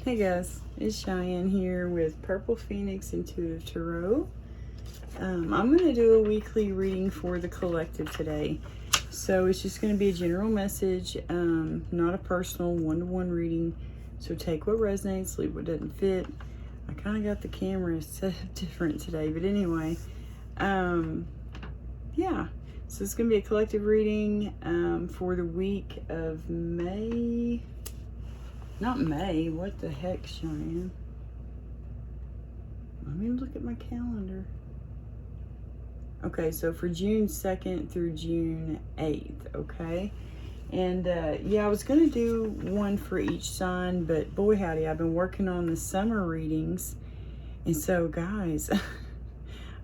Hey guys, it's Cheyenne here with Purple Phoenix Intuitive Tarot. I'm going to do a weekly reading for the collective today. So it's just going to be a general message, not a personal one-to-one reading. So take what resonates, leave what doesn't fit. I kind of got the camera set up different today, but anyway, yeah. So it's going to be a collective reading for the week of May. Not May, what the heck, Cheyenne? Let me look at my calendar. Okay, so for June 2nd through June 8th, okay? And yeah, I was going to do one for each sign, but boy howdy, I've been working on the summer readings. And so, guys,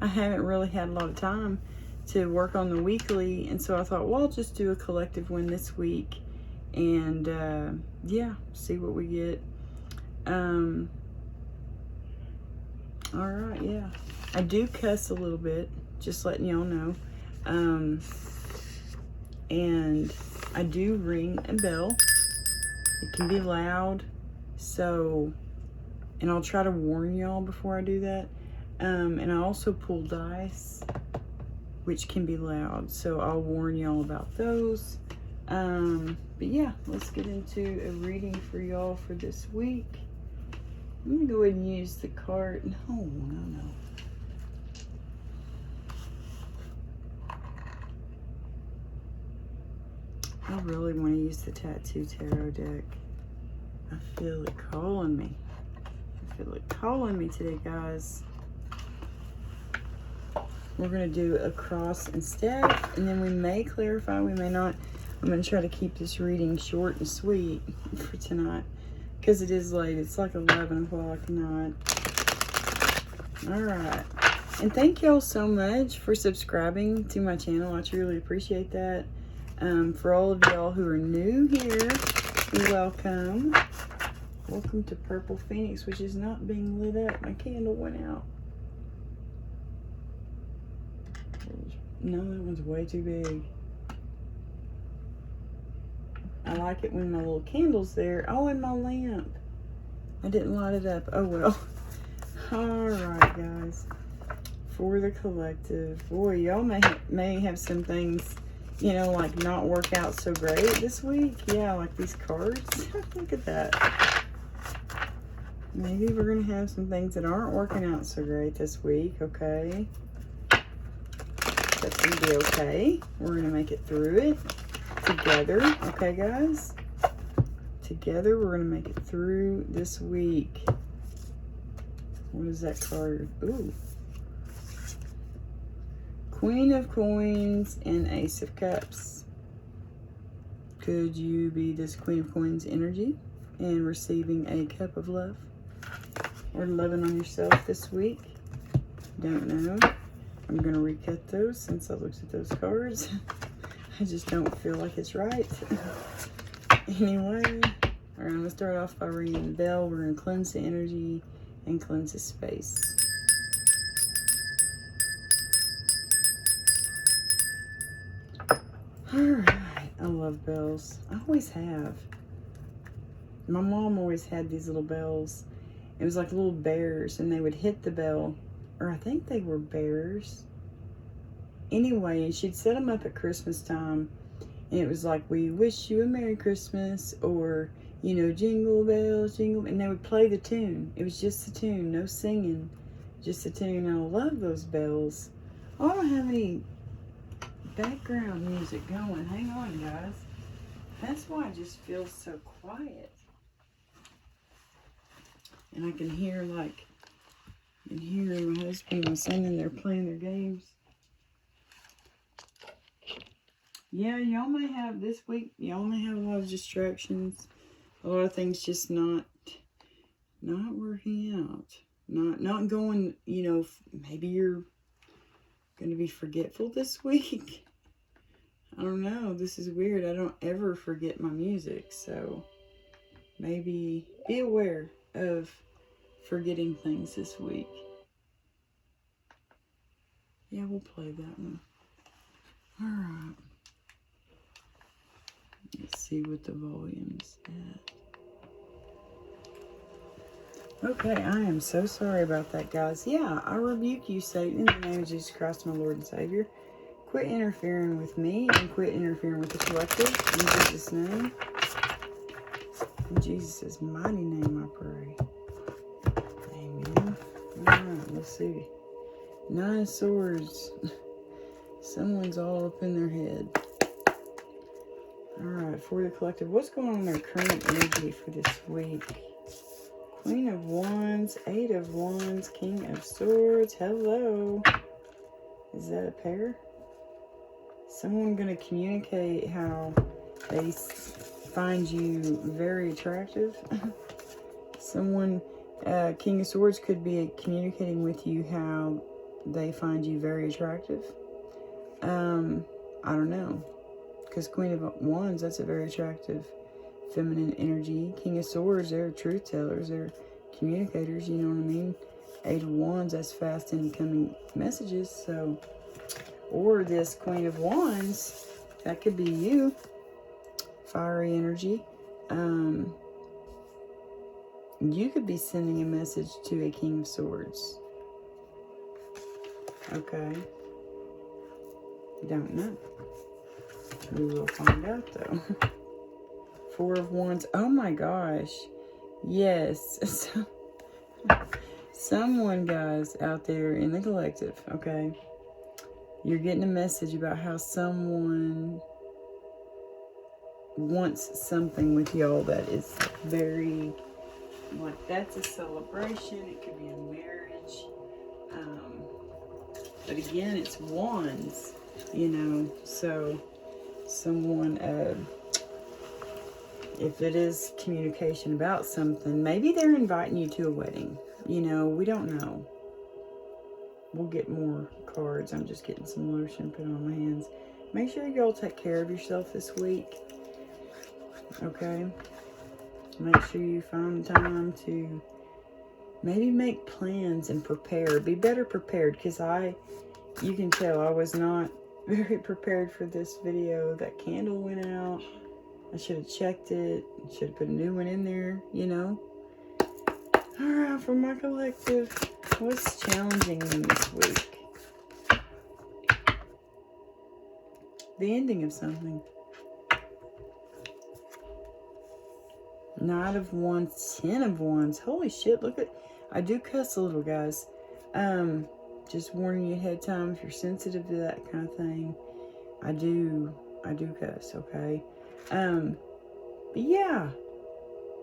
I haven't really had a lot of time to work on the weekly. And so I thought, well, I'll just do a collective one this week. And yeah, see what we get. All right, yeah, I do cuss a little bit, just letting y'all know. And I do ring a bell. It can be loud, so, and I'll try to warn y'all before I do that. And I also pull dice, which can be loud, so I'll warn y'all about those. But yeah, let's get into a reading for y'all for this week. I'm gonna go ahead and use the card. No. I really want to use the Tattoo Tarot deck. I feel it calling me. Today, guys. We're going to do a cross and staff, and then we may clarify, we may not. I'm going to try to keep this reading short and sweet for tonight, because it is late. It's like 11 o'clock at night. Alright. And thank y'all so much for subscribing to my channel. I truly appreciate that. For all of y'all who are new here, welcome. Welcome to Purple Phoenix, which is not being lit up. My candle went out. No, that one's way too big. I like it when my little candle's there. Oh, and my lamp. I didn't light it up. Oh, well. Alright, guys. For the collective. Boy, y'all may have some things, you know, like not work out so great this week. Yeah, like these cards. Look at that. Maybe we're going to have some things that aren't working out so great this week, okay? That's going to be okay. We're going to make it through it together, okay, guys? Together, we're going to make it through this week. What is that card? Ooh. Queen of Coins and Ace of Cups. Could you be this Queen of Coins energy and receiving a cup of love? Or loving on yourself this week? Don't know. I'm going to recut those since I looked at those cards. I just don't feel like it's right. Anyway, all right, I'm going to start off by ringing the bell. We're going to cleanse the energy and cleanse the space. Alright, I love bells. I always have. My mom always had these little bells. It was like little bears, and they would hit the bell. Or I think they were bears. Anyway, and she'd set them up at Christmas time. And it was like, we wish you a Merry Christmas. Or, you know, jingle bells, jingle. And they would play the tune. It was just the tune, no singing. Just the tune. I love those bells. Oh, I don't have any background music going. Hang on, guys. That's why it just feels so quiet. And I can hear, like, my husband and my son in there playing their games. Yeah, y'all may have this week, y'all may have a lot of distractions. A lot of things just not working out. Not going, you know, maybe you're going to be forgetful this week. I don't know. This is weird. I don't ever forget my music. So maybe be aware of forgetting things this week. Yeah, we'll play that one. All right. Let's see what the volume's at. Okay, I am so sorry about that, guys. Yeah, I rebuke you, Satan, in the name of Jesus Christ, my Lord and Savior. Quit interfering with me and quit interfering with the collective. In Jesus' name. In Jesus' mighty name, I pray. Amen. Alright, let's see. 9 of Swords. Someone's all up in their head. Alright, for the collective, what's going on in their current energy for this week? Queen of Wands, 8 of Wands, King of Swords. Hello. Is that a pair? Someone going to communicate how they find you very attractive. Someone, King of Swords could be communicating with you how they find you very attractive. I don't know. Because Queen of Wands, that's a very attractive feminine energy. King of Swords, they're truth tellers, they're communicators, you know what I mean? 8 of Wands, that's fast incoming messages. So, or this Queen of Wands, that could be you, fiery energy. You could be sending a message to a King of Swords. Okay, don't know. We will find out though. 4 of Wands. Oh my gosh. Yes. Someone, guys, out there in the collective, okay? You're getting a message about how someone wants something with y'all that is very, like, that's a celebration. It could be a marriage. But again, it's wands, you know, so someone, if it is communication about something, maybe they're inviting you to a wedding. You know, we don't know. We'll get more cards. I'm just getting some lotion put on my hands. Make sure you all take care of yourself this week. Okay? Make sure you find time to maybe make plans and prepare. Be better prepared, because you can tell I was not very prepared for this video. That candle went out. I should have checked it. Should have put a new one in there, you know? Alright, for my collective, what's challenging them this week? The ending of something. Knight of Wands, 10 of Wands. Holy shit, look at... I do cuss a little, guys. Just warning you ahead of time if you're sensitive to that kind of thing. I do cuss, okay? But yeah.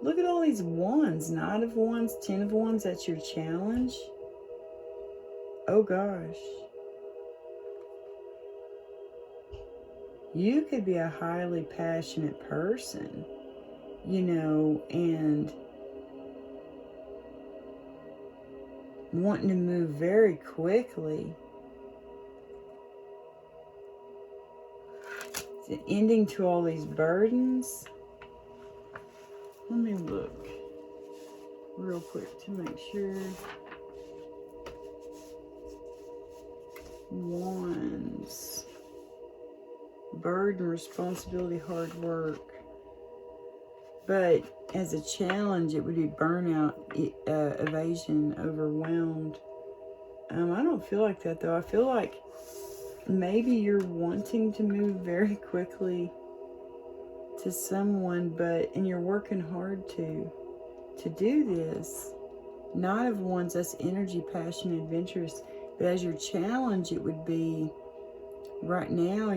Look at all these wands. Knight of Wands, 10 of Wands. That's your challenge. Oh gosh. You could be a highly passionate person, you know, and wanting to move very quickly. It's an ending to all these burdens. Let me look real quick to make sure. Wands. Burden, responsibility, hard work. But as a challenge, it would be burnout, evasion, overwhelmed. I don't feel like that, though. I feel like maybe you're wanting to move very quickly to someone, and you're working hard to do this. Knight of Wands, that's energy, passion, adventurous. But as your challenge, it would be, right now,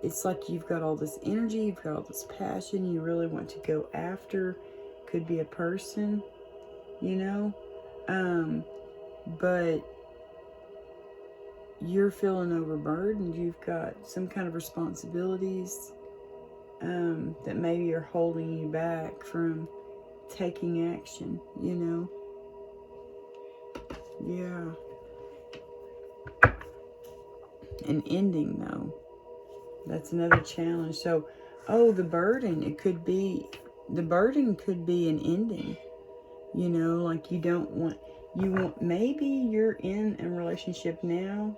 it's like you've got all this energy, you've got all this passion, you really want to go after. Could be a person, you know? But you're feeling overburdened. You've got some kind of responsibilities that maybe are holding you back from taking action, you know? Yeah. An ending, though. That's another challenge. So, the burden, the burden could be an ending. You know, like maybe you're in a relationship now,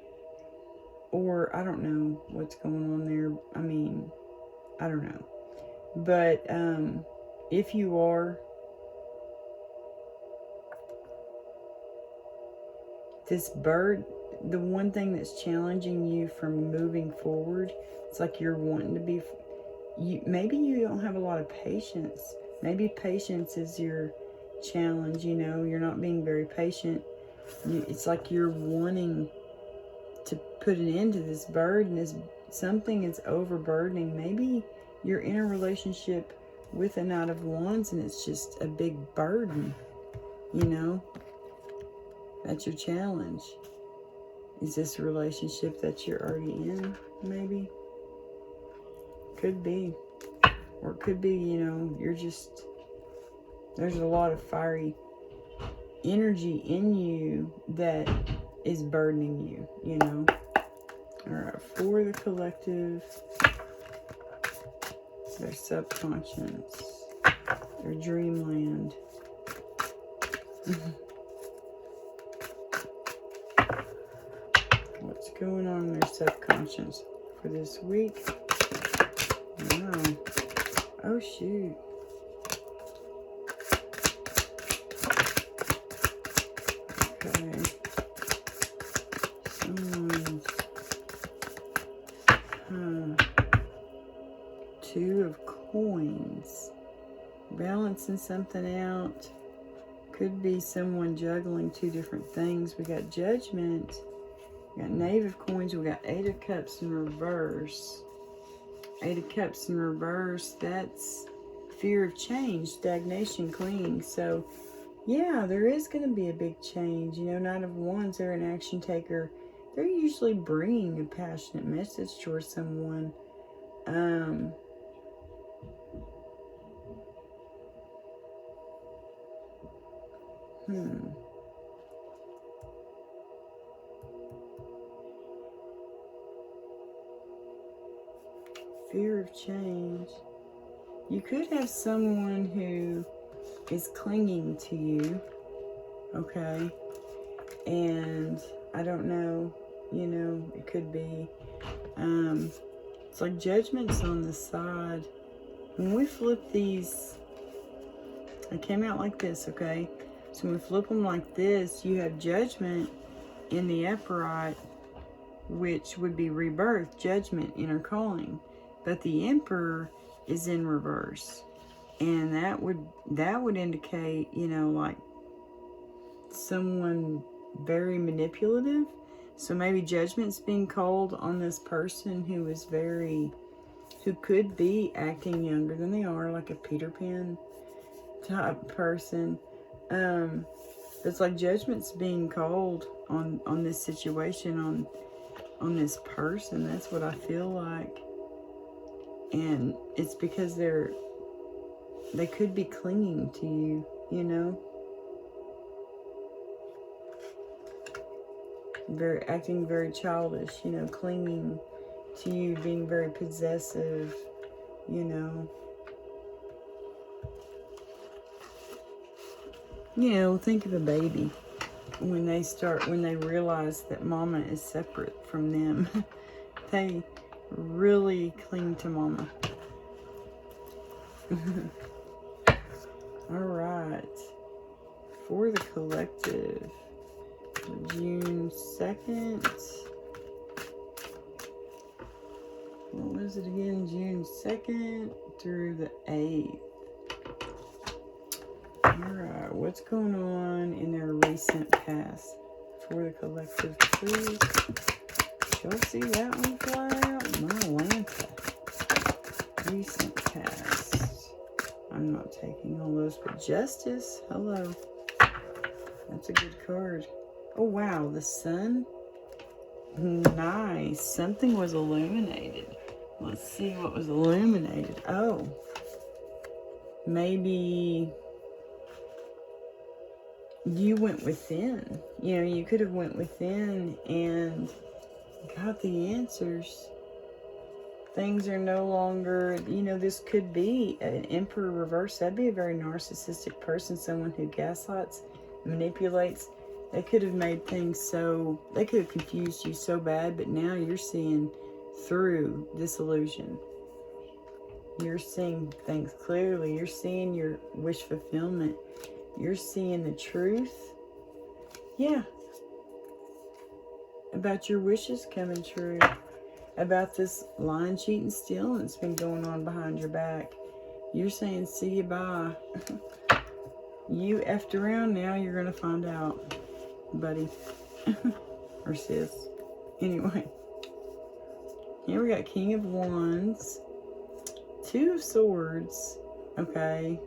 or I don't know what's going on there. I mean, I don't know. But if you are, this bird, the one thing that's challenging you from moving forward, it's like you're wanting to be, maybe you don't have a lot of patience. Maybe patience is your challenge, you know, you're not being very patient. It's like you're wanting to put an end to this burden. Something is overburdening. Maybe you're in a relationship with a Knight of Wands and it's just a big burden, you know. That's your challenge. Is this a relationship that you're already in, maybe? Could be. Or it could be, you know, there's a lot of fiery energy in you that is burdening you, you know. Alright, for the collective, their subconscious, their dreamland. What's going on in their subconscious for this week? Wow. Oh, shoot. Okay. Someone's... Two of Coins. Balancing something out. Could be someone juggling two different things. We got Judgment. We got Knave of Coins. We got Eight of Cups in reverse. Eight of Cups in reverse. That's fear of change, stagnation, clinging. So, yeah, there is going to be a big change. You know, Knight of Wands, they're an action taker. They're usually bringing a passionate message towards someone. Fear of change. You could have someone who is clinging to you, okay? And I don't know, you know, it could be, it's like Judgment's on the side. When we flip these, it came out like this, okay? So when we flip them like this, you have Judgment in the upright, which would be rebirth, Judgment, inner calling. But the Emperor is in reverse. And that would indicate, you know, like someone very manipulative. So maybe Judgment's being called on this person who could be acting younger than they are, like a Peter Pan type person. It's like Judgment's being called on this situation, on this person. That's what I feel like. And it's because they could be clinging to you, you know. Acting very childish, you know, clinging to you, being very possessive, you know. You know, think of a baby. When they realize that mama is separate from them, they really cling to mama. Alright. For the collective, June 2nd. What was it again? June 2nd through the 8th. Alright, what's going on in their recent past? For the collective, please. Y'all see that one fly out? My Atlanta. Recent past. I'm not taking all those, but Justice. Hello. That's a good card. Oh, wow. The Sun. Nice. Something was illuminated. Let's see what was illuminated. Oh. Maybe you went within. You know, you could have went within and got the answers. Things are no longer, you know, this could be an Emperor reverse. That'd be a very narcissistic person, someone who gaslights, manipulates. They could have made things so, they could have confused you so bad, but now you're seeing through this illusion. You're seeing things clearly. You're seeing your wish fulfillment. You're seeing the truth. Yeah. about your wishes coming true, about this lying, cheating, stealing that's been going on behind your back. You're saying, see you, bye. You effed around, now you're going to find out, buddy. Or sis. Anyway. Here we got King of Wands. Two of Swords. Okay.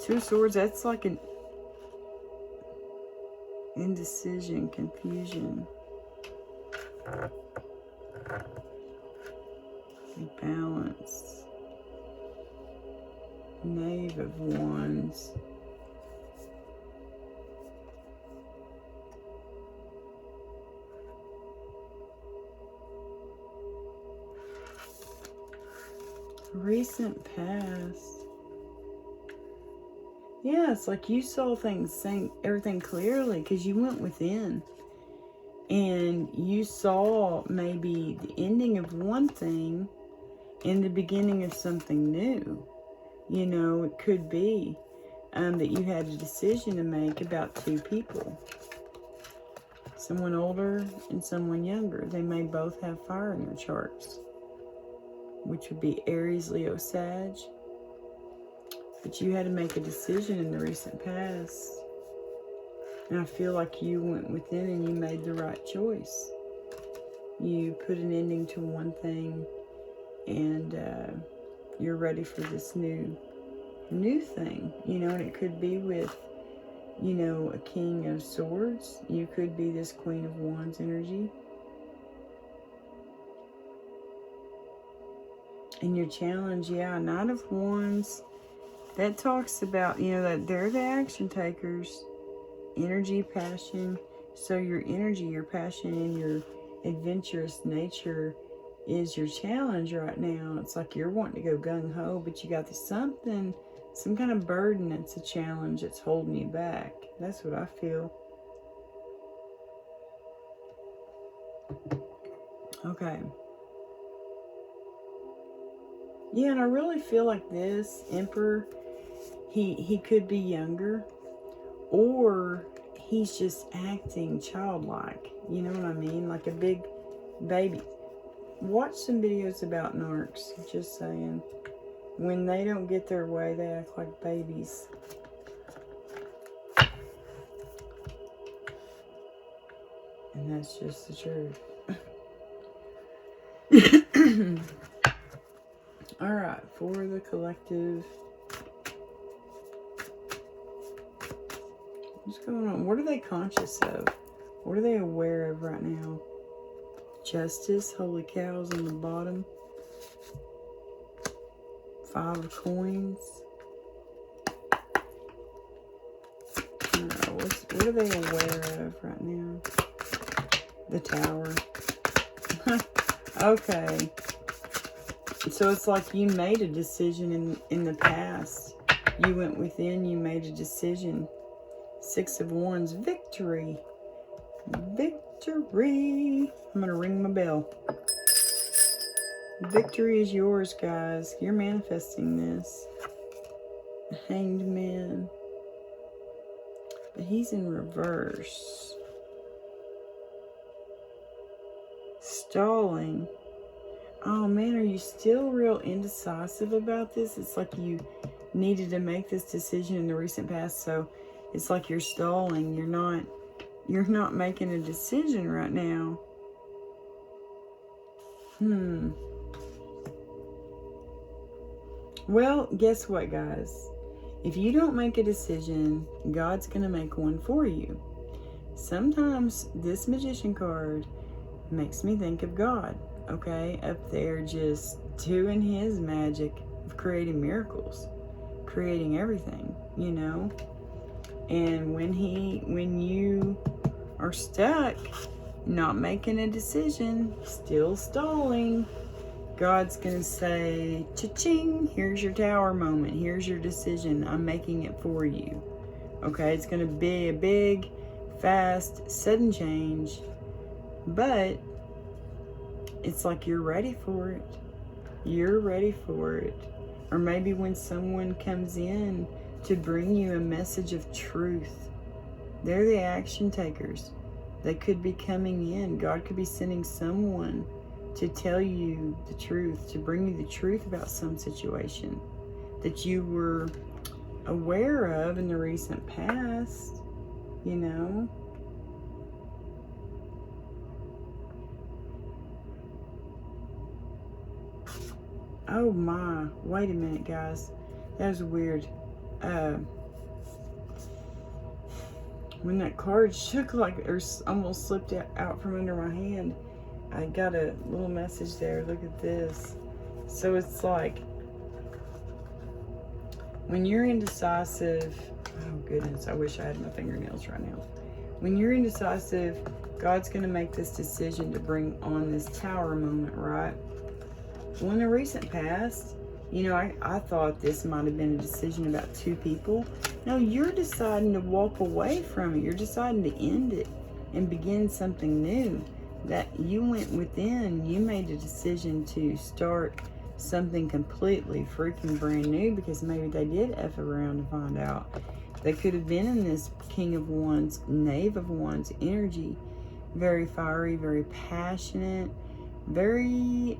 Two of Swords, that's like an indecision, confusion. Balance. Knave of Wands. Recent past. Yeah, it's like you saw things, saying everything clearly because you went within. And you saw maybe the ending of one thing and the beginning of something new. You know, it could be that you had a decision to make about two people. Someone older and someone younger. They may both have fire in their charts, which would be Aries, Leo, Sag. But you had to make a decision in the recent past. And I feel like you went within and you made the right choice. You put an ending to one thing and you're ready for this new thing. You know, and it could be with, you know, a King of Swords. You could be this Queen of Wands energy. And your challenge, yeah, Knight of Wands. That talks about, you know, that they're the action takers. Energy, passion. So your energy, your passion, and your adventurous nature is your challenge right now. It's like you're wanting to go gung-ho, but you got this something, some kind of burden that's a challenge that's holding you back. That's what I feel. Okay. Yeah, and I really feel like this Emperor, he could be younger, or he's just acting childlike. You know what I mean? Like a big baby. Watch some videos about narcs. Just saying. When they don't get their way, they act like babies. And that's just the truth. Alright, for the collective. What's going on? What are they conscious of? What are they aware of right now? Justice, holy cows on the bottom. 5 of coins. What are they aware of right now? The Tower. Okay. So it's like you made a decision in the past. You went within, you made a decision. 6 of Wands, victory. Victory. I'm going to ring my bell. Victory is yours, guys. You're manifesting this. Hanged Man. But he's in reverse. Stalling. Oh man, are you still real indecisive about this? It's like you needed to make this decision in the recent past, so it's like you're stalling. You're not making a decision right now. Well, guess what, guys? If you don't make a decision, God's going to make one for you. Sometimes this Magician card makes me think of God, okay? Up there just doing his magic of creating miracles, creating everything, you know? And when you are stuck, not making a decision, still stalling, God's going to say, cha-ching, here's your Tower moment. Here's your decision. I'm making it for you. Okay, it's going to be a big, fast, sudden change. But it's like you're ready for it. You're ready for it. Or maybe when someone comes in to bring you a message of truth. They're the action takers. They could be coming in. God could be sending someone to tell you the truth, to bring you the truth about some situation that you were aware of in the recent past, you know. Oh my, wait a minute, guys. That was weird. When that card shook like or almost slipped out from under my hand, I got a little message there. Look at this. So it's like, when you're indecisive, oh goodness, I wish I had my fingernails right now. When you're indecisive, God's going to make this decision to bring on this tower moment, right? Well, in the recent past, you know, I thought this might have been a decision about two people. No, you're deciding to walk away from it. You're deciding to end it and begin something new. That you went within, you made a decision to start something completely freaking brand new, because maybe they did F around to find out. They could have been in this King of Wands, Knave of Wands energy. Very fiery, very passionate, very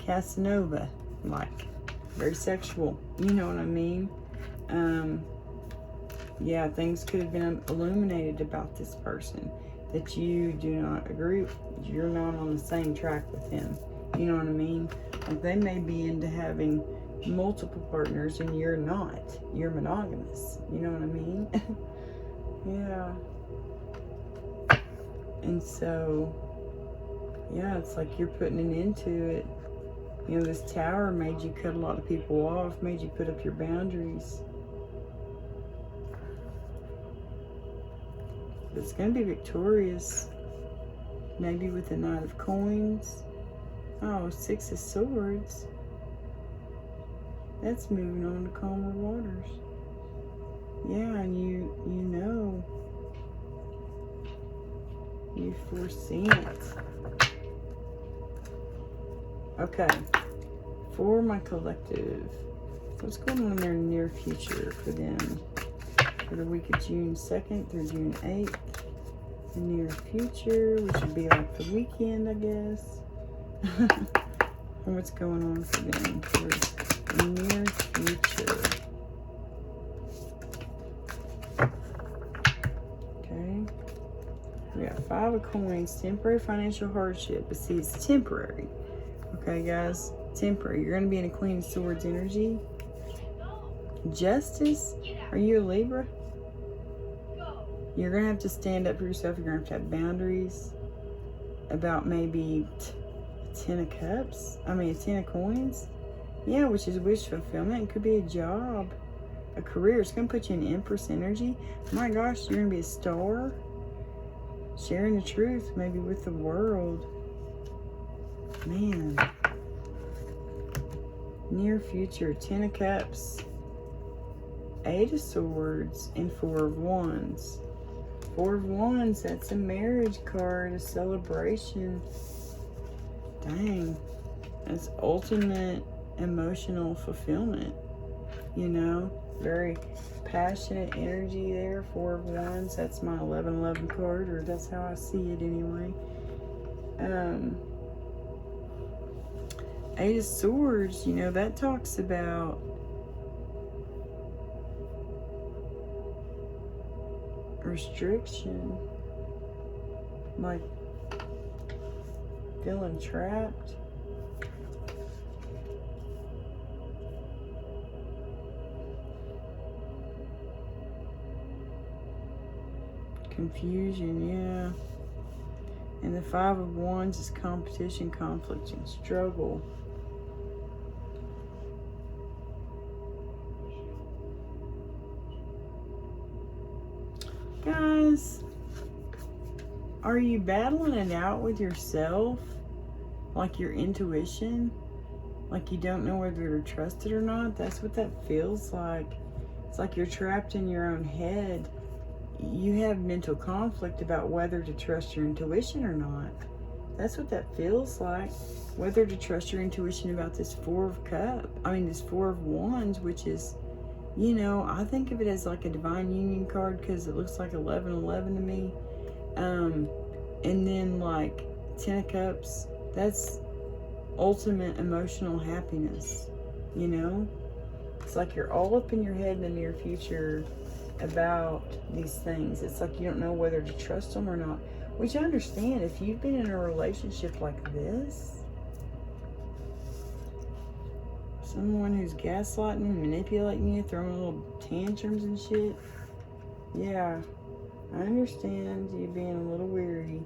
Casanova, like very sexual, you know what I mean? Yeah, things could have been illuminated about this person that you do not agree with. You're not on the same track with him, you know what I mean? Like, they may be into having multiple partners and you're not. You're monogamous, you know what I mean? Yeah. And so, yeah, it's like you're putting an end to it. You know, this tower made you cut a lot of people off, made you put up your boundaries. But it's going to be victorious. Maybe with the Knight of Coins. Oh, Six of Swords. That's moving on to calmer waters. Yeah, and you know. You've foreseen it. Okay. For my collective, what's going on in their near future for them? For the week of June 2nd through June 8th. The near future, which would be like the weekend, I guess. And what's going on for them for the near future? Okay. We got Five of Coins, temporary financial hardship. But see, it's temporary. Okay, guys, temporary. You're going to be in a Queen of Swords energy. Justice. Are you a Libra? You're going to have to stand up for yourself. You're going to have boundaries about maybe a 10 of Cups. I mean, a 10 of Coins. Yeah, which is wish fulfillment. It could be a job, a career. It's going to put you in Empress energy. My gosh, you're going to be a star. Sharing the truth, maybe with the world. Man. Near future, 10 of Cups, 8 of Swords, and 4 of Wands. 4 of Wands, that's a marriage card, a celebration. Dang. That's ultimate emotional fulfillment. You know, very passionate energy there. 4 of Wands, that's my 1111 card, or that's how I see it anyway. 8 of Swords, you know, that talks about restriction, like feeling trapped. Confusion, yeah. And the 5 of Wands is competition, conflict, and struggle. Guys, are you battling it out with yourself? Like your intuition? Like you don't know whether to trust it or not? That's what that feels like. It's like you're trapped in your own head. You have mental conflict about whether to trust your intuition or not. That's what that feels like. Whether to trust your intuition about this 4 of Cups. I mean, this 4 of Wands, which is, you know, I think of it as like a divine union card because it looks like 1111 to me. And then like 10 of Cups, that's ultimate emotional happiness, you know? It's like you're all up in your head in the near future about these things. It's like you don't know whether to trust them or not, which I understand. If you've been in a relationship like this, someone who's gaslighting, manipulating you, throwing little tantrums and shit, yeah, I understand you being a little weary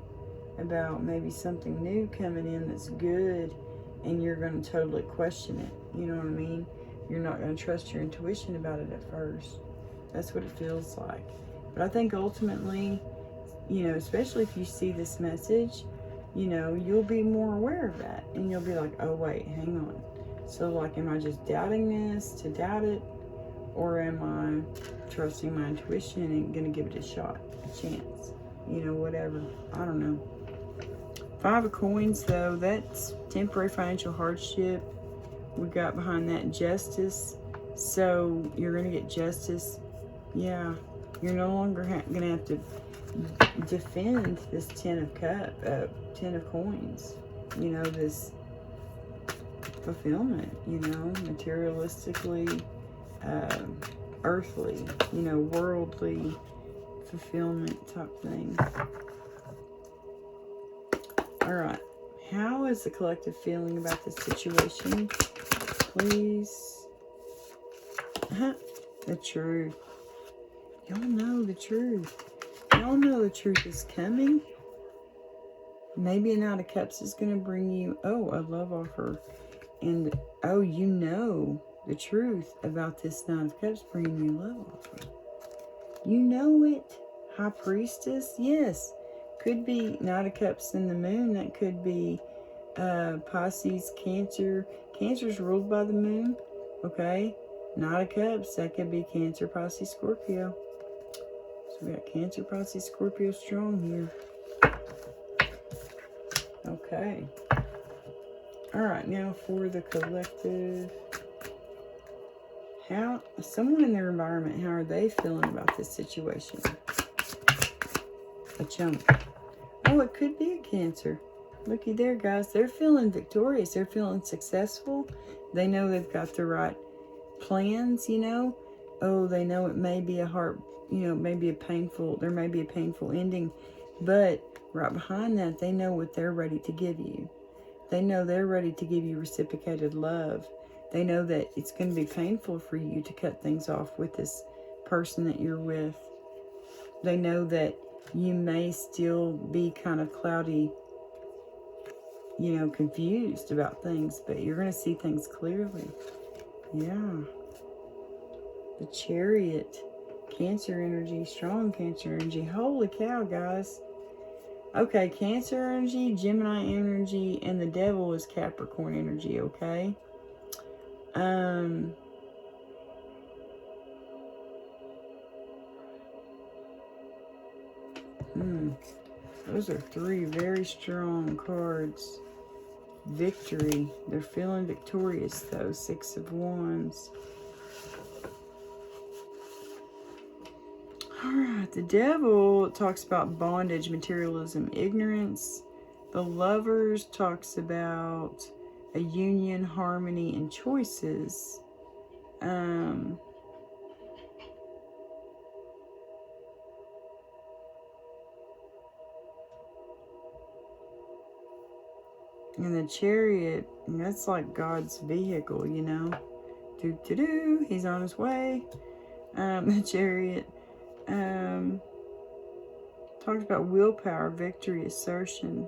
about maybe something new coming in that's good, and you're going to totally question it. You know what I mean? You're not going to trust your intuition about it at first. That's what it feels like. But I think ultimately, you know, especially if you see this message, you know, you'll be more aware of that. And you'll be like, oh, wait, hang on. So, like, am I just doubting this to doubt it? Or am I trusting my intuition and going to give it a shot, a chance? You know, whatever. I don't know. 5 of Coins, though, that's temporary financial hardship. We got behind that justice. So, you're going to get justice. Yeah. You're no longer going to have to defend this 10 of Coins. You know, this fulfillment, you know, materialistically, earthly, you know, worldly fulfillment type thing. All right. How is the collective feeling about this situation? Please. The truth. Y'all know the truth. Y'all know the truth is coming. Maybe a Knight of Cups is going to bring you, oh, a love offer. And, oh, you know the truth about this Knight of Cups bringing you a love offer. You know it. High Priestess, yes. Could be Knight of Cups in the moon. That could be Pisces, Cancer. Cancer's ruled by the moon, okay? Knight of Cups, that could be Cancer, Pisces, Scorpio. So we got Cancer, Pisces, Scorpio strong here. Okay. All right, now for the collective. How, someone in their environment, how are they feeling about this situation? A chunk. Oh, it could be a Cancer. Looky there, guys. They're feeling victorious. They're feeling successful. They know they've got the right plans, you know. Oh, they know it may be a hard, you know, maybe a painful, there may be a painful ending. But right behind that, they know what they're ready to give you. They know they're ready to give you reciprocated love. They know that it's going to be painful for you to cut things off with this person that you're with. They know that you may still be kind of cloudy, you know, confused about things, but you're going to see things clearly. Yeah. The Chariot. Cancer energy, strong Cancer energy. Holy cow, guys. Okay, Cancer energy, Gemini energy, and the Devil is Capricorn energy, okay? Those are 3 very strong cards. Victory. They're feeling victorious, though. 6 of Wands. Alright, the Devil talks about bondage, materialism, ignorance. The Lovers talks about a union, harmony, and choices. And the Chariot, that's like God's vehicle, you know. Do-do-do, he's on his way. The Chariot talks about willpower, victory, assertion.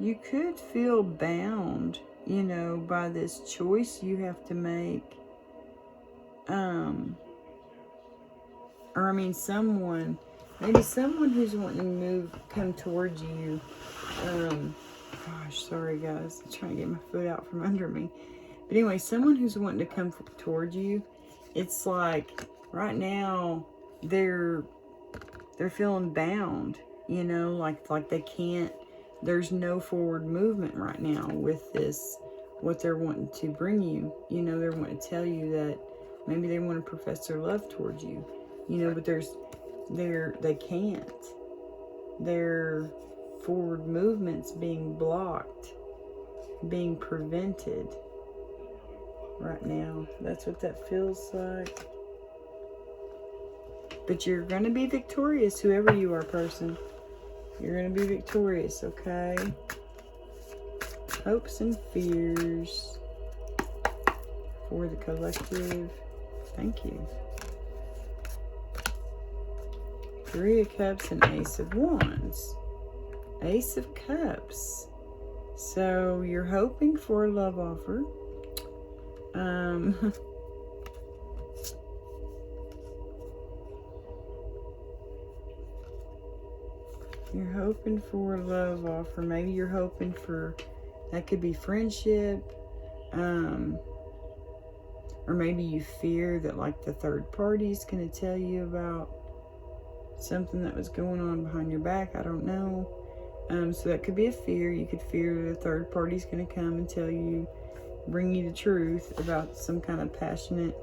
You could feel bound, you know, by this choice you have to make. Or I mean someone, maybe someone who's wanting to come towards you. Gosh, sorry guys, I'm trying to get my foot out from under me. But anyway, someone who's wanting to come towards you, it's like right now they're feeling bound, you know, like they can't, there's no forward movement right now with this, what they're wanting to bring you. You know, they're wanting to tell you that maybe they want to profess their love towards you, you know, but they can't. Their forward movement's being blocked, being prevented right now. That's what that feels like. But you're going to be victorious, whoever you are, person. You're going to be victorious, okay? Hopes and fears for the collective. Thank you. 3 of Cups and Ace of Wands. Ace of Cups. So you're hoping for a love offer. You're hoping for a love offer. Maybe you're hoping for, that could be friendship. Or maybe you fear that like the third party is going to tell you about something that was going on behind your back. I don't know. So that could be a fear. You could fear that a third party is going to come and tell you, bring you the truth about some kind of passionate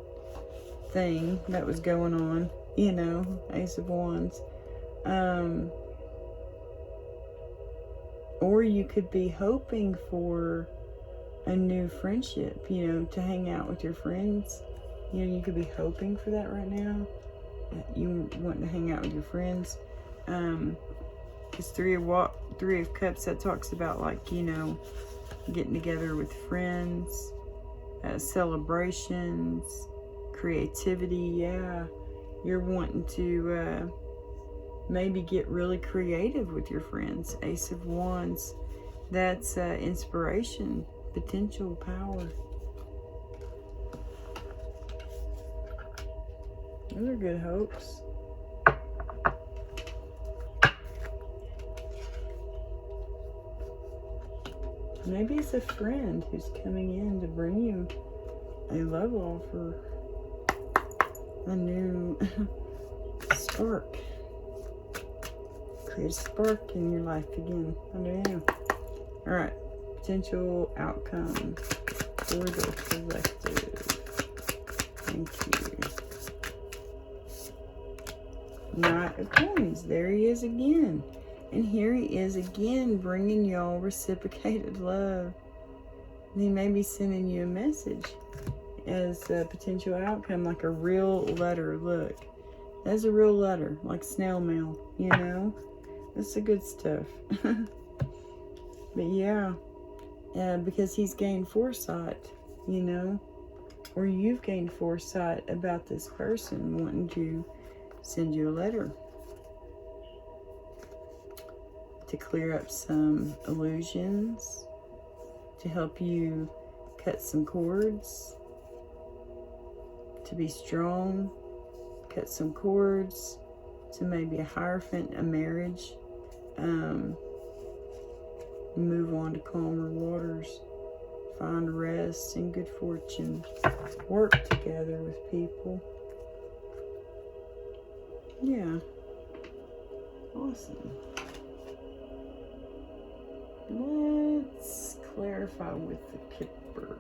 thing that was going on. You know, Ace of Wands. Or you could be hoping for a new friendship, you know, to hang out with your friends. You know, you could be hoping for that right now. You want to hang out with your friends. Because 3 of Cups, that talks about like, you know, getting together with friends, celebrations, creativity. Yeah, you're wanting to maybe get really creative with your friends. Ace of Wands, that's inspiration, potential, power. Those are good hopes. Maybe it's a friend who's coming in to bring you a love offer, a new spark. Create a spark in your life again. I don't know. Alright. Potential outcome for the collective. Thank you. Knight of Coins. There he is again. And here he is again bringing y'all reciprocated love. And he may be sending you a message as a potential outcome, like a real letter. Look. That's a real letter, like snail mail, you know? That's the good stuff. But yeah, because he's gained foresight, you know, or you've gained foresight about this person wanting to send you a letter to clear up some illusions, to help you cut some cords, to be strong, cut some cords, to maybe a Hierophant, a marriage. Move on to calmer waters, find rest and good fortune, work together with people. Yeah, awesome. Let's clarify with the Kipper.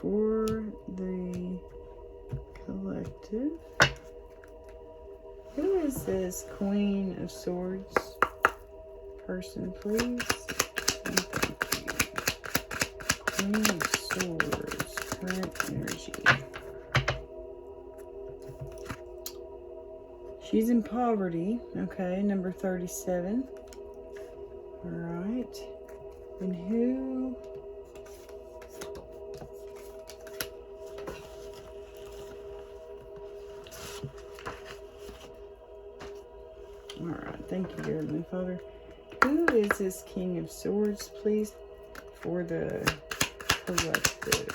For the collective, who is this Queen of Swords person, please? And thank you. Queen of Swords, current energy. She's in poverty. Okay, number 37. All right. And who... Alright, thank you, dear Heavenly Father. Who is this King of Swords, please, for the collective?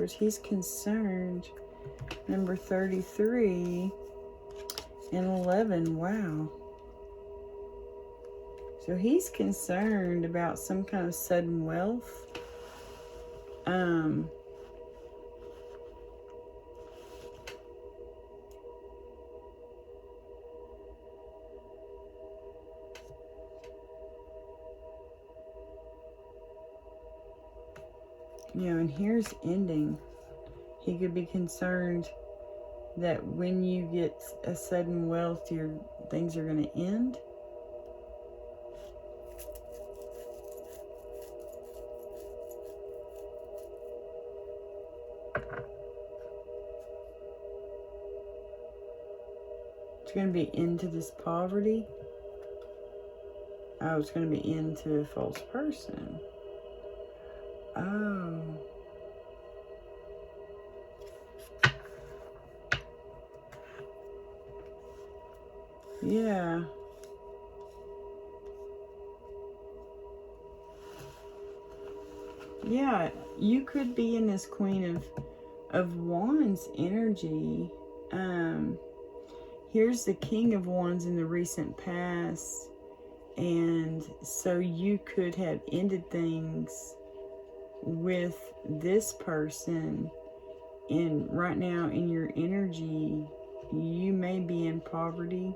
Swords. He's concerned. Number 33 and 11. Wow. So he's concerned about some kind of sudden wealth. You know, and here's ending. He could be concerned that when you get a sudden wealth, your things are going to end. It's going to be into this poverty. Oh, it's going to be into a false person. Oh. Yeah. Yeah, you could be in this Queen of Wands energy. Here's the King of Wands in the recent past. And so you could have ended things with this person. And right now in your energy, you may be in poverty,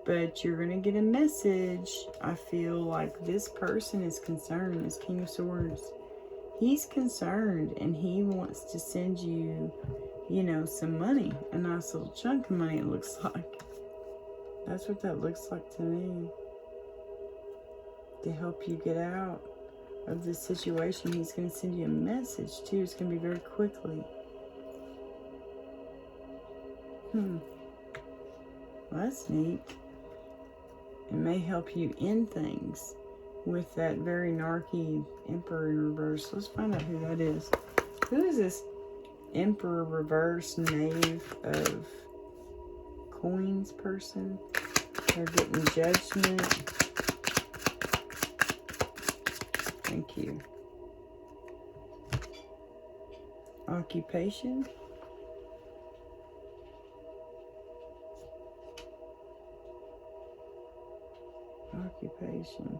but you're going to get a message. I feel like this person is concerned, this King of Swords. He's concerned and he wants to send you, you know, some money. A nice little chunk of money, it looks like. That's what that looks like to me. To help you get out of this situation. He's going to send you a message too. It's going to be very quickly. Well, that's neat. It may help you end things with that very narky Emperor in reverse. Let's find out who that is. Who is this Emperor reverse Knave of Coins person? They're getting Judgment. Thank you. Occupation. Occupation.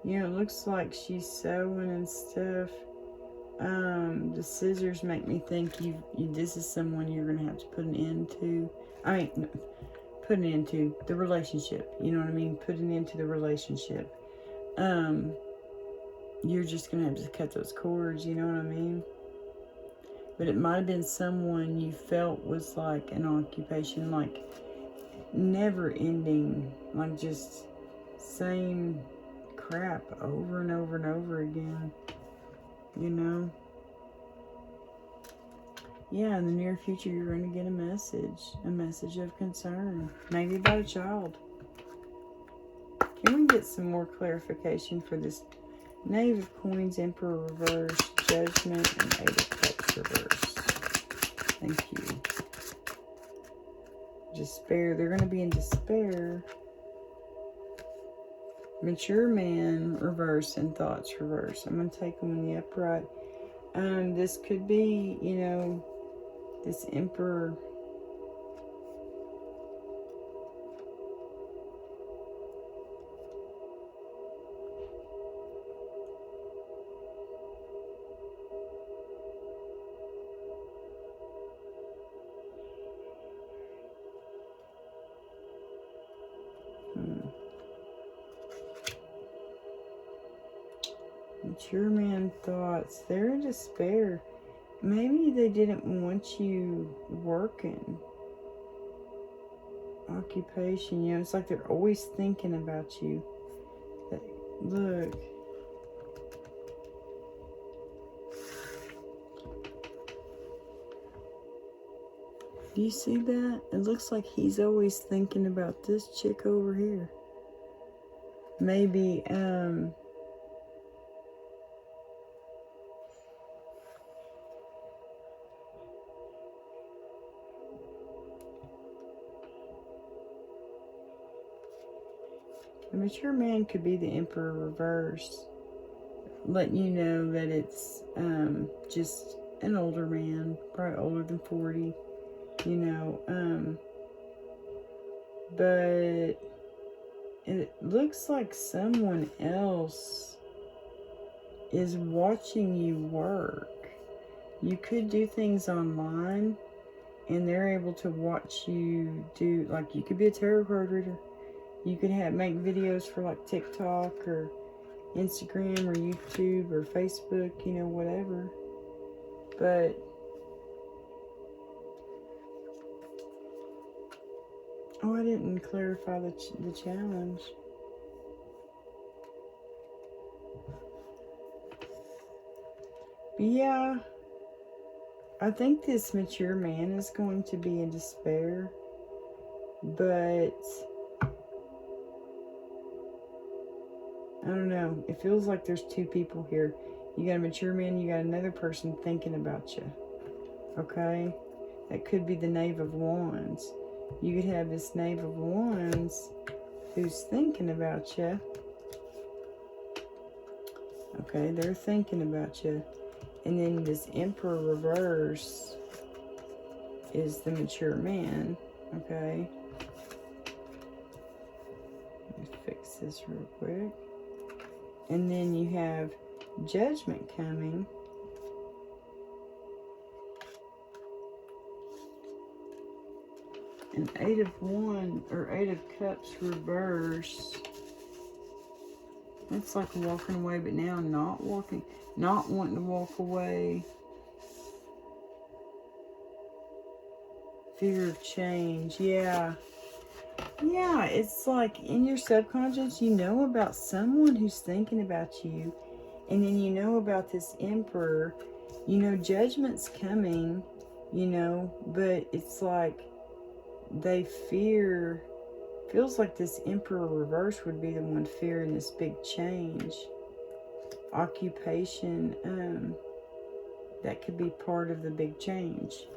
You know, it looks like she's sewing and stuff. The scissors make me think this is someone you're going to have to put an end to. I mean, no, put an end to the relationship. You know what I mean? Put an end to the relationship. You're just going to have to cut those cords. You know what I mean? But it might have been someone you felt was like an occupation, like never ending, like just same crap over and over and over again, you know? Yeah, in the near future, you're going to get a message of concern, maybe about a child. Can we get some more clarification for this Knave of Coins, Emperor reverse, Judgment, and Eight of Cups reverse? Thank you. Despair. They're going to be in despair. Mature man reverse and thoughts reverse. I'm going to take them in the upright. This could be, you know, this Emperor. Mature man thoughts. They're in despair. Maybe they didn't want you working. Occupation, you know, it's like they're always thinking about you. Look. Do you see that? It looks like he's always thinking about this chick over here. Maybe, a mature man could be the Emperor reverse, letting you know that it's just an older man, probably older than 40, you know, but it looks like someone else is watching you work. You could do things online and they're able to watch you do, like, you could be a tarot card reader. You could make videos for like TikTok or Instagram or YouTube or Facebook, you know, whatever. But oh, I didn't clarify the challenge. But yeah, I think this mature man is going to be in despair, but I don't know. It feels like there's two people here. You got a mature man, you got another person thinking about you. Okay? That could be the Knave of Wands. You could have this Knave of Wands who's thinking about you. Okay, they're thinking about you. And then this Emperor reverse is the mature man. Okay? Let me fix this real quick. And then you have Judgment coming. And Eight of Cups reverse. It's like walking away, but now not wanting to walk away. Fear of change. Yeah. Yeah, it's like in your subconscious, you know about someone who's thinking about you. And then you know about this Emperor. You know, Judgment's coming, you know, but it's like they feels like this Emperor reverse would be the one fearing this big change. Occupation, that could be part of the big change,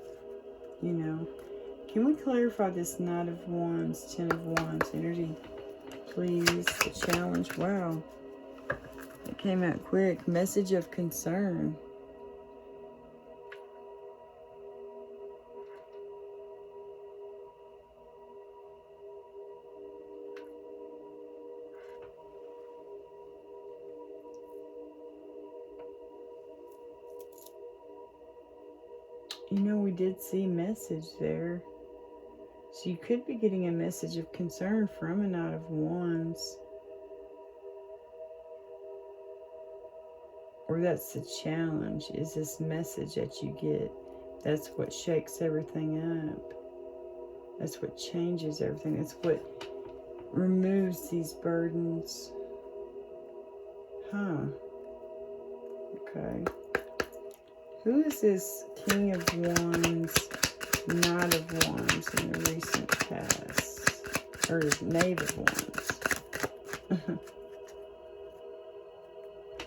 you know. Can we clarify this Knight of Wands, Ten of Wands energy, please? The challenge. Wow. It came out quick. Message of concern. You know, we did see message there. So you could be getting a message of concern from a Knight of Wands. Or that's the challenge, is this message that you get. That's what shakes everything up. That's what changes everything. That's what removes these burdens. Huh. Okay. Who is this King of Wands, Knight of Wands in the recent past? Or Knave of Wands?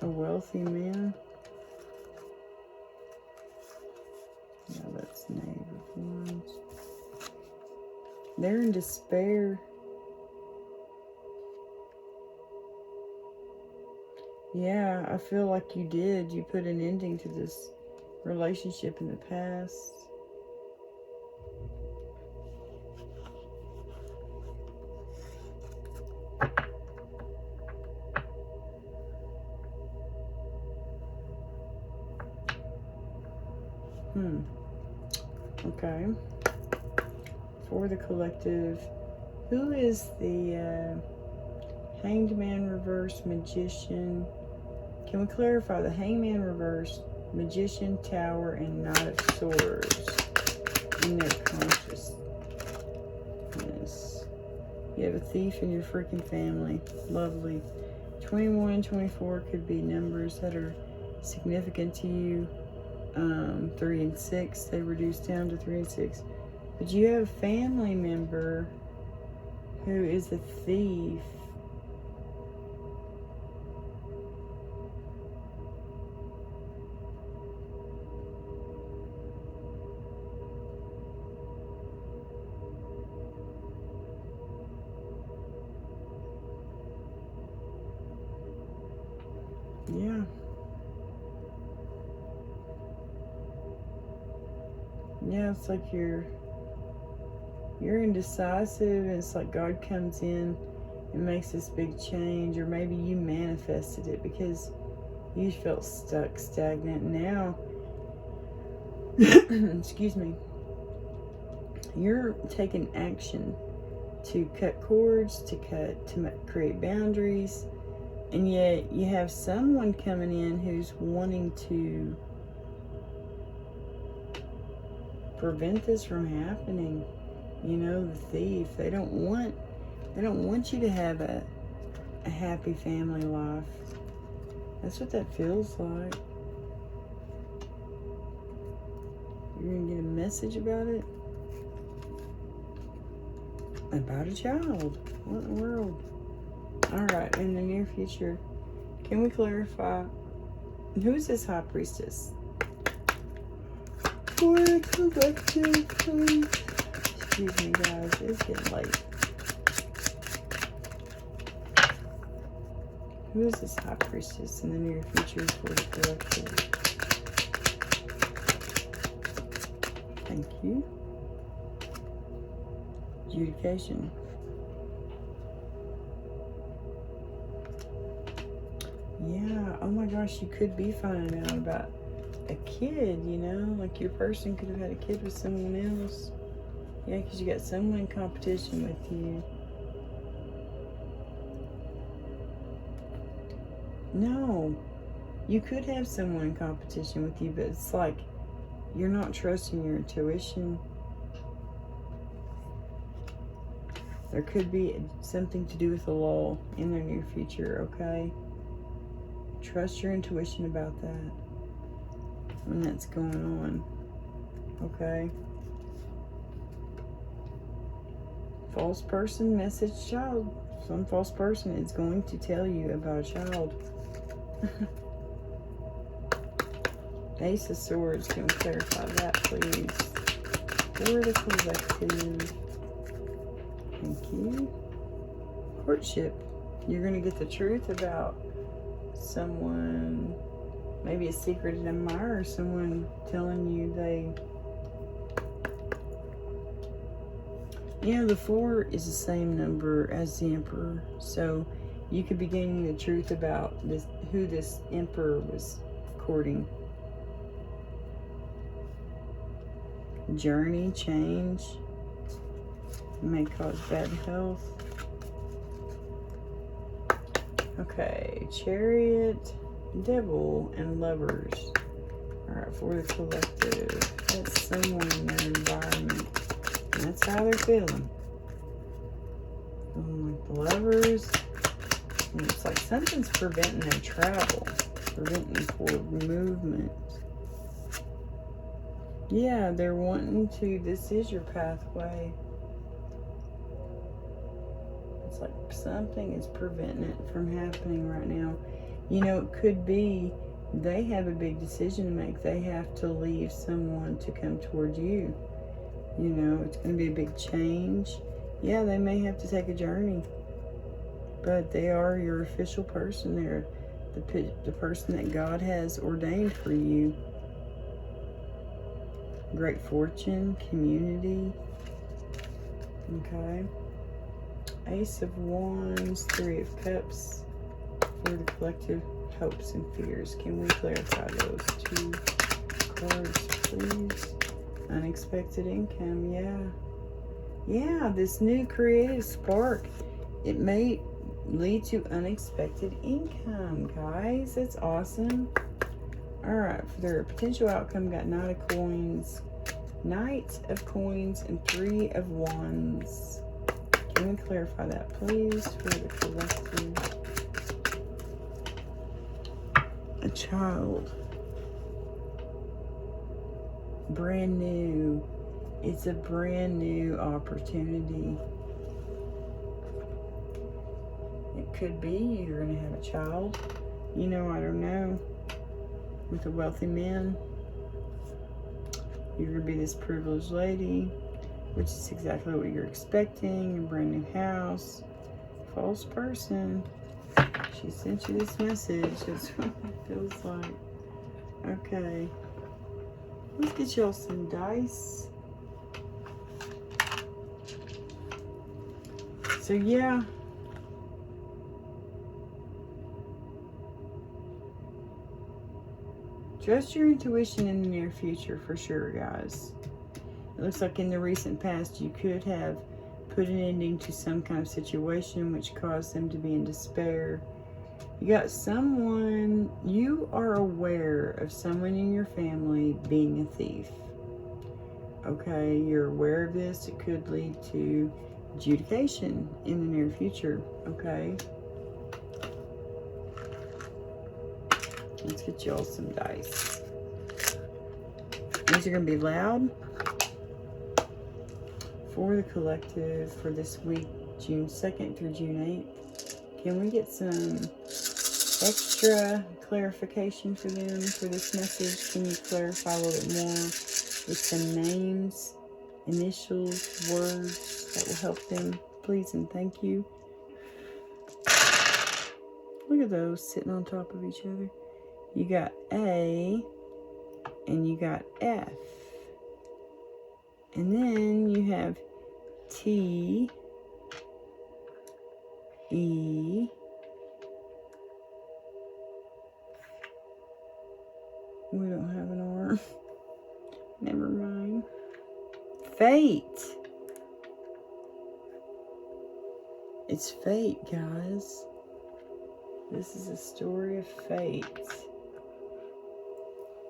A wealthy man? Yeah, that's Knave of Wands. They're in despair. Yeah, I feel like you did. You put an ending to this relationship in the past. Okay. For the collective, who is the Hanged Man reverse, Magician? Can we clarify the Hanged Man reverse, Magician, Tower, and Knight of Swords in their consciousness? You have a thief in your freaking family. Lovely. 21, 24 could be numbers that are significant to you. 3 and 6, they reduce down to 3 and 6. But you have a family member who is a thief. Yeah. Yeah, it's like you're indecisive, and it's like God comes in and makes this big change, or maybe you manifested it because you felt stuck, stagnant. Now, excuse me, you're taking action to cut cords, to create boundaries, and yet you have someone coming in who's wanting to prevent this from happening. You know, the thief. They don't want you to have a happy family life. That's what that feels like. You're gonna get a message about it? About a child. What in the world? Alright, in the near future, can we clarify who is this high priestess? For a collective, please. Excuse me, guys, it's getting late. Who is this high priestess in the near future for the collective? Thank you. Adjudication. Yeah, oh my gosh, you could be finding out about a kid, you know? Like your person could have had a kid with someone else. Yeah, because you got someone in competition with you. No, you could have someone in competition with you, but it's like you're not trusting your intuition. There could be something to do with the law in the near future, okay? Trust your intuition about that when that's going on, okay? False person, message child. Some false person is going to tell you about a child. Ace of Swords, can we clarify that, please? For the collective. Thank you. Courtship. You're going to get the truth about someone, maybe a secret admirer, someone telling you they... You know, the 4 is the same number as the Emperor, so you could be gaining the truth about this, who this Emperor was courting. Journey, change, may cause bad health. Okay, Chariot, Devil, and Lovers. Alright, for the collective. That's someone in their environment. And that's how they're feeling. Feeling like the Lovers. And it's like something's preventing their travel. Preventing forward movement. Yeah, they're wanting to, this is your pathway. It's like something is preventing it from happening right now. You know, it could be they have a big decision to make. They have to leave someone to come toward you. You know, it's going to be a big change. Yeah, they may have to take a journey. But they are your official person. They're the person that God has ordained for you. Great fortune, community. Okay. Ace of Wands, 3 of Cups. For the collective hopes and fears. Can we clarify those 2 cards, please? Unexpected income, yeah. Yeah, this new creative spark. It may lead to unexpected income, guys. That's awesome. Alright, for their potential outcome, got Knight of Coins, and 3 of Wands. Can we clarify that, please, for the collective? A child. Brand new. It's a brand new opportunity. It could be you're going to have a child. You know, I don't know. With a wealthy man. You're going to be this privileged lady, which is exactly what you're expecting. A brand new house. False person. She sent you this message. That's what it feels like. Okay. Let's get y'all some dice. So yeah. Trust your intuition in the near future for sure, guys. It looks like in the recent past you could have put an ending to some kind of situation which caused them to be in despair. You got someone, you are aware of someone in your family being a thief. Okay, you're aware of this. It could lead to adjudication in the near future. Okay. Let's get y'all some dice. These are going to be loud for the collective for this week, June 2nd through June 8th. Can we get some extra clarification for them for this message? Can you clarify a little bit more with some names, initials, words that will help them, please and thank you? Look at those sitting on top of each other. You got A and you got F. And then you have T, E, we don't have an R. Never mind. Fate. It's fate, guys. This is a story of fate.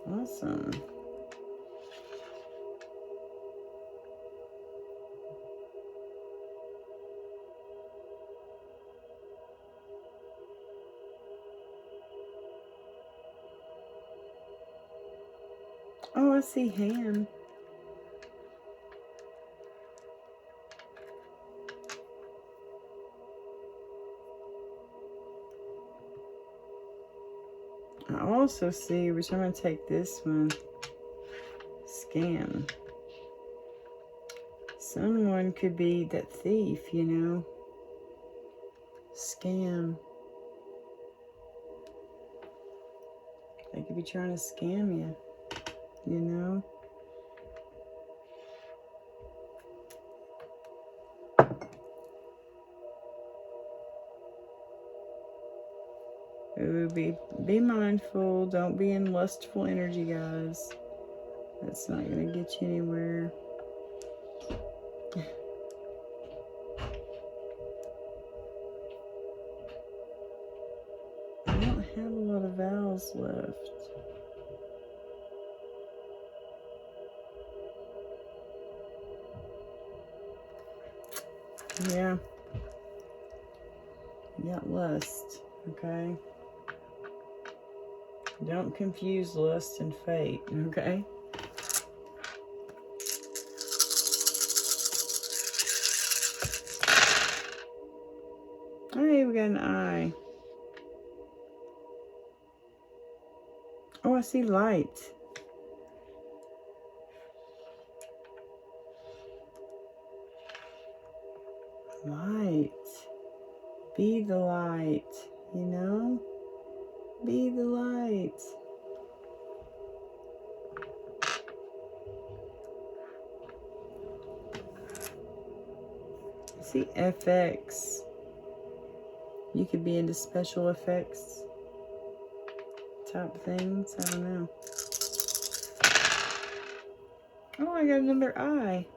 Awesome. Oh, I see ham. I also see, which I'm going to take this one, scam. Someone could be that thief, you know. Scam. They could be trying to scam you, you know. Ooh, be mindful. Don't be in lustful energy, guys. That's not going to get you anywhere. I don't have a lot of vowels left. Yeah. You got lust, okay? Don't confuse lust and fate, okay? Hey, we got an eye. Oh, I see light. Light. Be the light, you know? Be the light. I see FX. You could be into special effects type things. I don't know. Oh, I got another eye.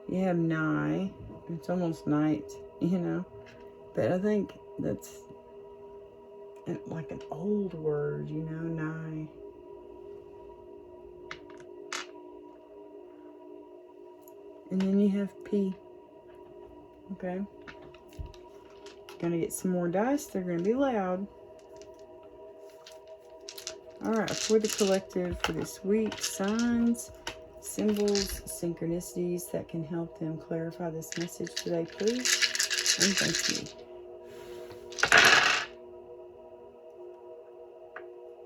You have nigh. It's almost night, you know. But I think that's like an old word, you know, nigh. And then you have P. Okay. Gonna get some more dice. They're gonna be loud. Alright, for the collective for this week, signs, symbols, synchronicities that can help them clarify this message today, please. And thank you.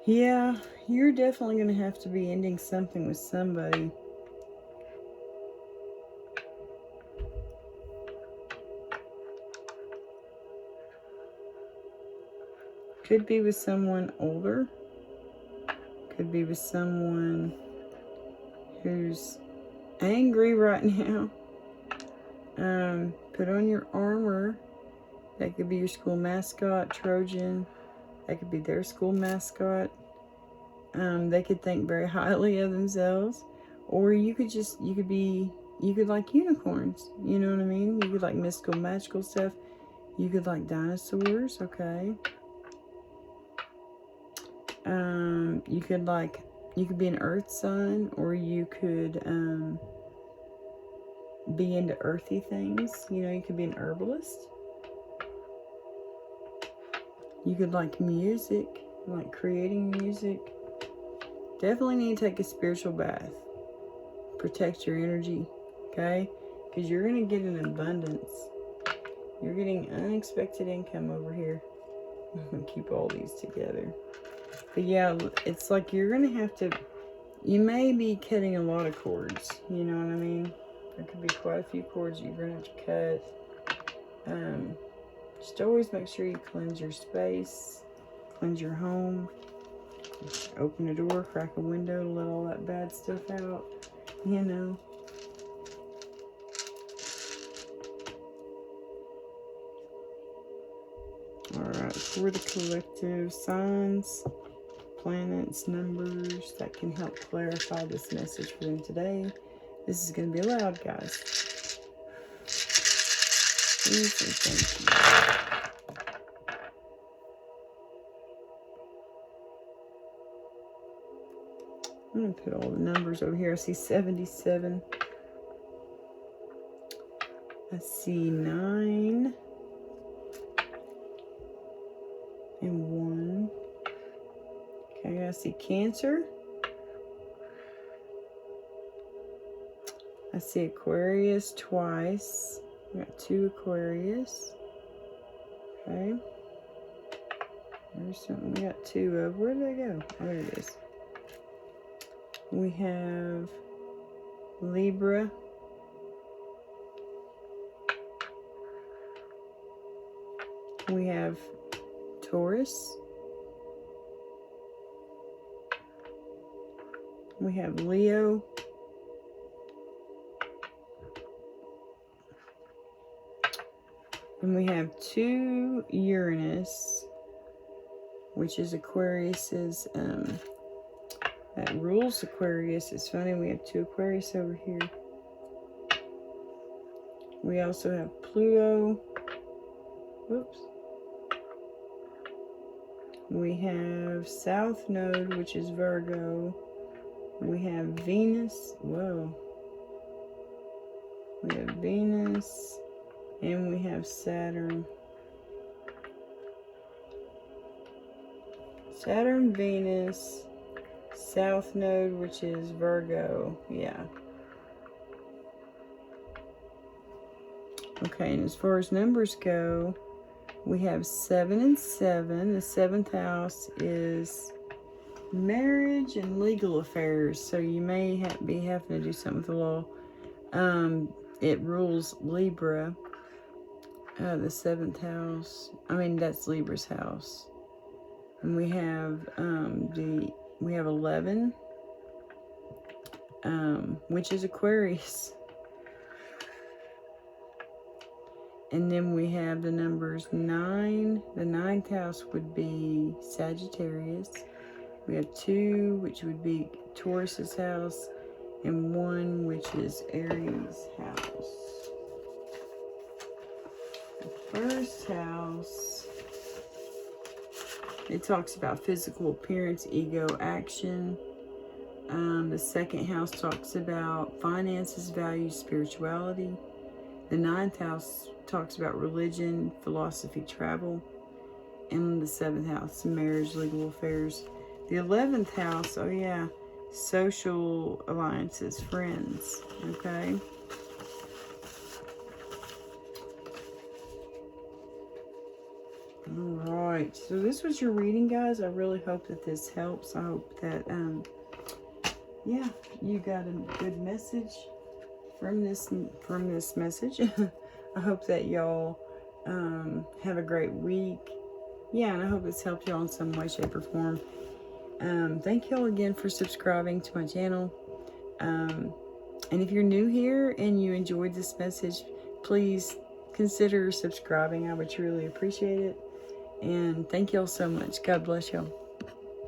Yeah, you're definitely going to have to be ending something with somebody. Could be with someone older. Could be with someone who's angry right now. Put on your armor. That could be your school mascot, Trojan. That could be their school mascot. They could think very highly of themselves. Or you could like unicorns. You know what I mean? You could like mystical, magical stuff. You could like dinosaurs, okay? You could be an earth sign, or you could be into earthy things. You know, you could be an herbalist. You could like music, like creating music. Definitely need to take a spiritual bath. Protect your energy, okay? Because you're going to get an abundance. You're getting unexpected income over here. I'm going to keep all these together. But yeah, it's like you're going to have to, you may be cutting a lot of cords. You know what I mean? There could be quite a few cords you're going to have to cut. Just always make sure you cleanse your space, cleanse your home, open a door, crack a window to let all that bad stuff out, you know. Alright, for the collective, signs, planets, numbers that can help clarify this message for them today. This is going to be loud, guys. Please and thank you. I'm going to put all the numbers over here. I see 77. I see 9 and 1. Okay, I see Cancer. I see Aquarius twice. I got 2 Aquarius. Okay. There's something we got 2 of. Where did they go? Oh, there it is. We have Libra. We have Taurus. We have Leo. And we have 2 Uranus, which is Aquarius's, that rules Aquarius. It's funny, we have 2 Aquarius over here. We also have Pluto. Whoops. We have South Node, which is Virgo. We have Venus. Whoa. We have Venus. And we have Saturn. Saturn, Venus, South Node, which is Virgo. Yeah. Okay, and as far as numbers go, we have 7 and 7. The 7th house is marriage and legal affairs. So you may be having to do something with the law. It rules Libra. The 7th house. I mean, that's Libra's house. And we have we have 11, which is Aquarius. And then we have the numbers 9. The 9th house would be Sagittarius. We have 2, which would be Taurus's house, and 1, which is Aries' house. First house, it talks about physical appearance, ego, action. The 2nd house talks about finances, values, spirituality. The 9th house talks about religion, philosophy, travel. And the 7th house, marriage, legal affairs. The 11th house, oh yeah, social alliances, friends, okay? Alright, so this was your reading, guys. I really hope that this helps. I hope that, yeah, you got a good message from this message. I hope that y'all have a great week. yeah, and I hope it's helped y'all in some way, shape, or form. Thank y'all again for subscribing to my channel. And if you're new here and you enjoyed this message, please consider subscribing. I would truly appreciate it. And thank y'all so much. God bless y'all.